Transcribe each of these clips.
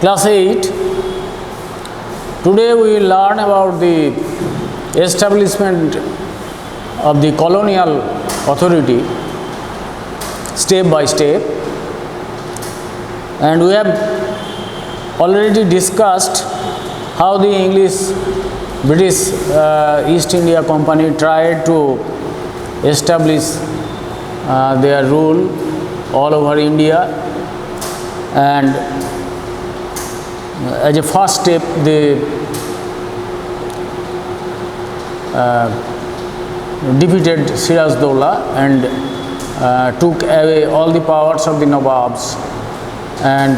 Class 8. Today we will learn about the establishment of the colonial authority step by step, and we have already discussed how the British East India Company tried to establish their rule all over India, and as a first step they defeated Siraj-Dowla and took away all the powers of the Nawabs, and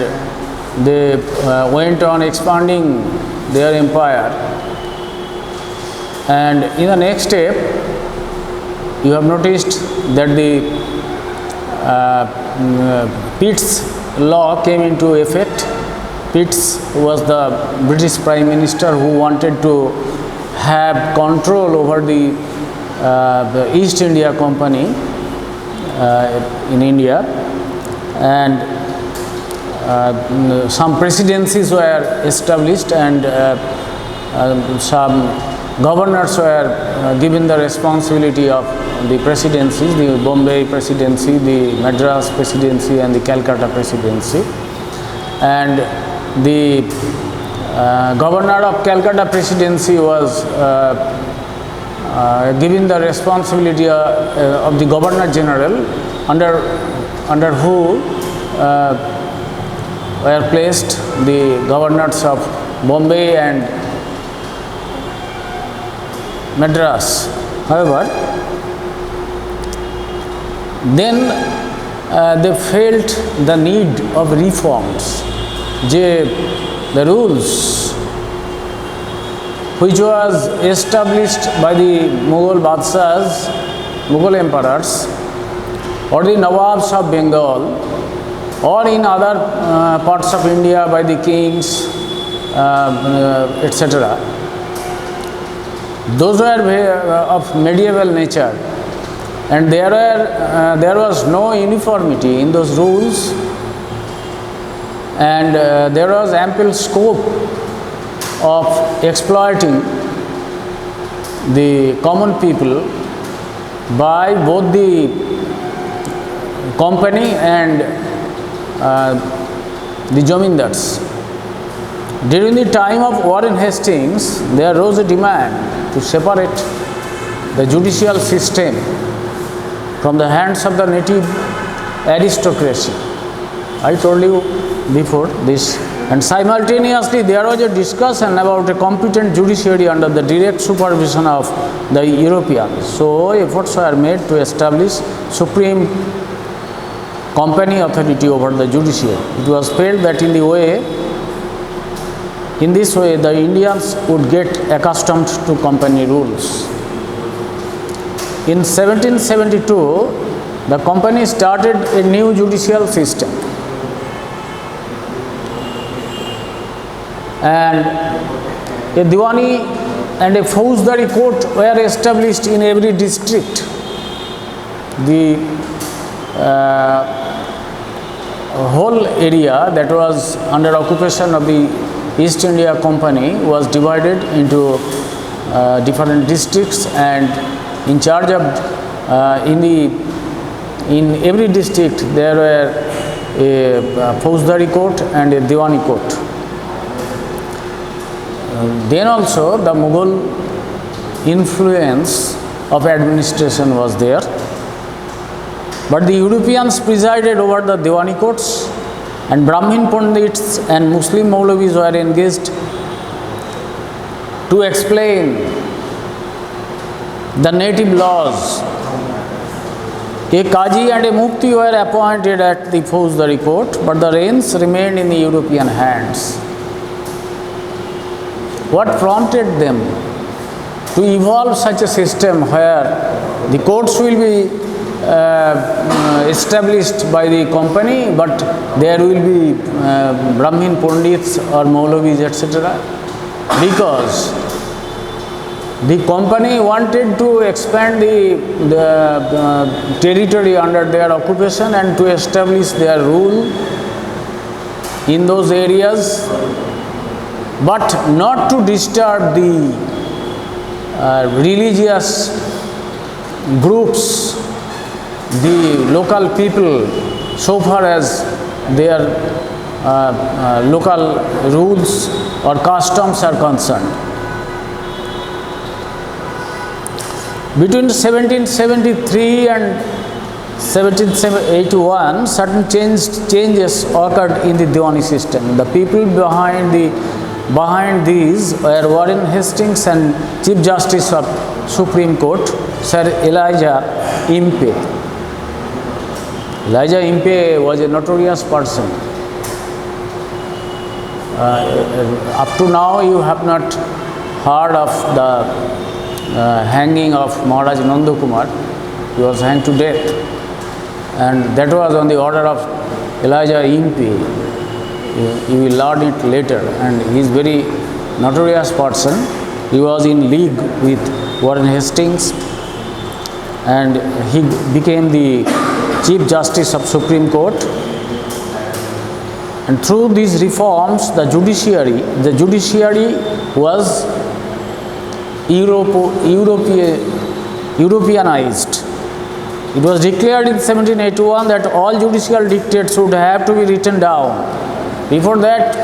they went on expanding their empire. And in the next step you have noticed that the Pitt's law came into effect. Pitts was the British Prime Minister who wanted to have control over the East India Company in India, and some presidencies were established, and some governors were given the responsibility of the presidencies, the Bombay Presidency, the Madras Presidency and the Calcutta Presidency. And the governor of Calcutta Presidency was given the responsibility of the Governor General, under who were placed the governors of Bombay and Madras. However, then they felt the need of reforms. The rules which was established by the Mughal Badshahs, Mughal emperors, or the Nawabs of Bengal, or in other parts of India by the kings, etc. Those were of medieval nature, and there was no uniformity in those rules, and there was ample scope of exploiting the common people by both the company and the Jamindars. During the time of Warren Hastings, there rose a demand to separate the judicial system from the hands of the native aristocracy. I told you before this, and simultaneously there was a discussion about a competent judiciary under the direct supervision of the Europeans. So efforts were made to establish supreme company authority over the judiciary. It was felt that in this way the Indians would get accustomed to company rules. In 1772, the company started a new judicial system, and a Diwani and a Fauzdari court were established in every district. The whole area that was under occupation of the East India Company was divided into different districts, and in charge of in every district there were a Fauzdari court and a Diwani court. Then also the Mughal influence of administration was there, but the Europeans presided over the Diwani courts, and Brahmin Pandits and Muslim Maulavis were engaged to explain the native laws. A Qazi and a Mufti were appointed at the Fauzdari court, but the reins remained in the European hands. What prompted them to evolve such a system where the courts will be established by the company, but there will be Brahmin Pandits or Maulavis, etc.? Because the company wanted to expand the territory under their occupation and to establish their rule in those areas, but not to disturb the religious groups, the local people, so far as their local rules or customs are concerned. Between 1773 and 1781, certain changes occurred in the Diwani system. The people behind these were Warren Hastings and Chief Justice of Supreme Court, Sir Elijah Impey. Elijah Impey was a notorious person. Up to now, you have not heard of the hanging of Maharaj Nanda Kumar. He was hanged to death, and that was on the order of Elijah Impey. You will learn it later, and he is very notorious person. He was in league with Warren Hastings, and he became the Chief Justice of Supreme Court. And through these reforms, the judiciary was Europeanized. It was declared in 1781 that all judicial dictates would have to be written down. Before that,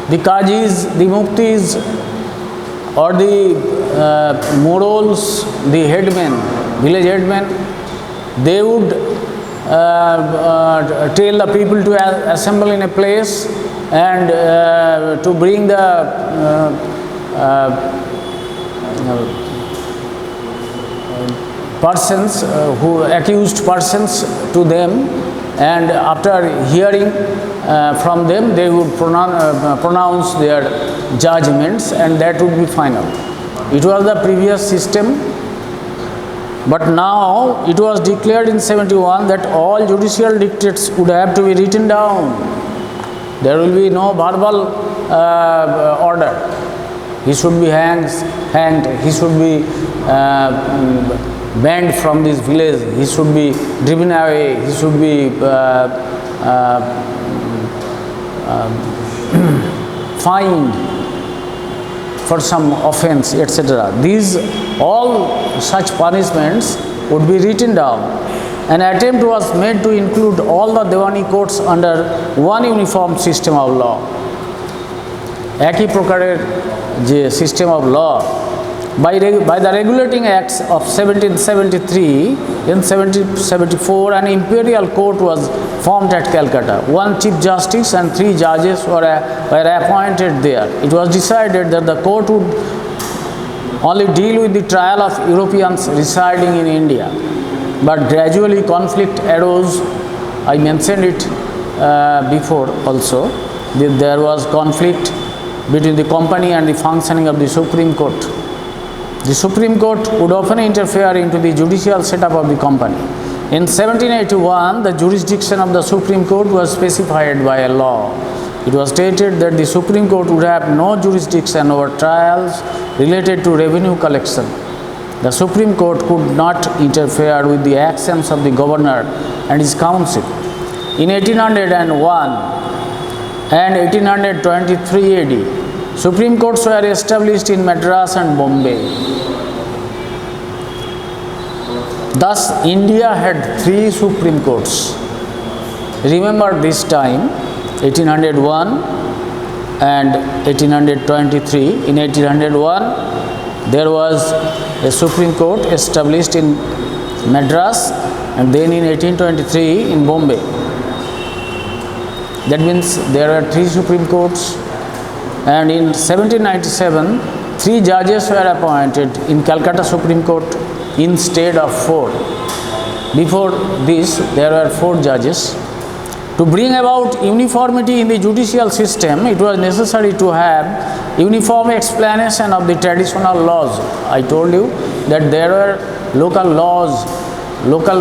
the Qazis, the Muftis, or the Morols, the headmen, village headmen, they would tell the people to assemble in a place and to bring the persons, who accused persons to them, and after hearing from them, they would pronounce their judgments, and that would be final. It was the previous system, but now it was declared in 71 that all judicial dictates would have to be written down. There will be no verbal order. He should be hanged, he should be banned from this village, he should be driven away, he should be fined for some offense, etc. These all such punishments would be written down. An attempt was made to include all the Diwani courts under one uniform system of law. একই প্রকারের যে system of law by the regulating acts of 1773, in 1774 an imperial court was formed at Calcutta. One chief justice and 3 judges were appointed there. It was decided that the court would only deal with the trial of Europeans residing in India, but gradually conflict arose. I mentioned it before also, that there was conflict between the company and the functioning of the Supreme Court. The Supreme Court would often interfere into the judicial setup of the company. In 1781, the jurisdiction of the Supreme Court was specified by a law. It was stated that the Supreme Court would have no jurisdiction over trials related to revenue collection. The Supreme Court could not interfere with the actions of the governor and his council. In 1801 and 1823 AD, Supreme Courts were established in Madras and Bombay. Thus, India had 3 Supreme Courts. Remember this time, 1801 and 1823. In 1801, there was a Supreme Court established in Madras, and then in 1823 in Bombay. That means there are 3 Supreme Courts. And in 1797, 3 judges were appointed in Calcutta Supreme Court instead of 4. Before this, there were 4 judges. To bring about uniformity in the judicial system, it was necessary to have uniform explanation of the traditional laws. I told you that there were local laws, local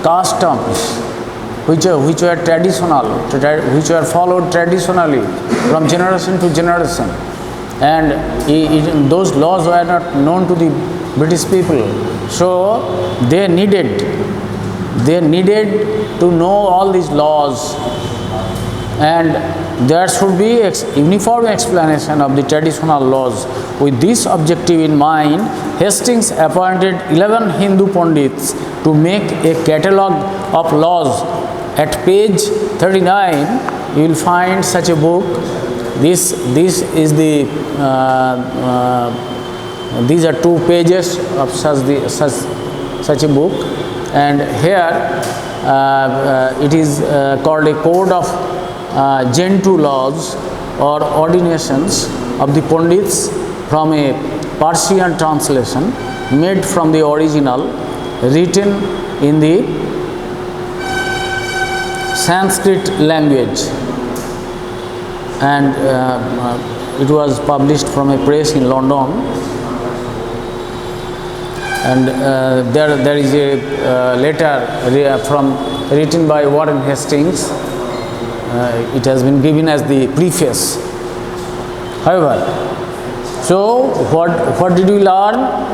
customs, which were traditional, which were followed traditionally from generation to generation, and those laws were not known to the British people, so they needed to know all these laws, and there should be uniform explanation of the traditional laws. With this objective in mind, Hastings appointed 11 Hindu Pandits to make a catalogue of laws. At page 39, you will find such a book. This is the these are 2 pages of such a book, and here it is called a code of Gentoo laws or ordinations of the Pandits from a Persian translation made from the original, written in the Sanskrit language, and it was published from a press in London. And there is a letter written by Warren Hastings. It has been given as the preface. However, so what did we learn?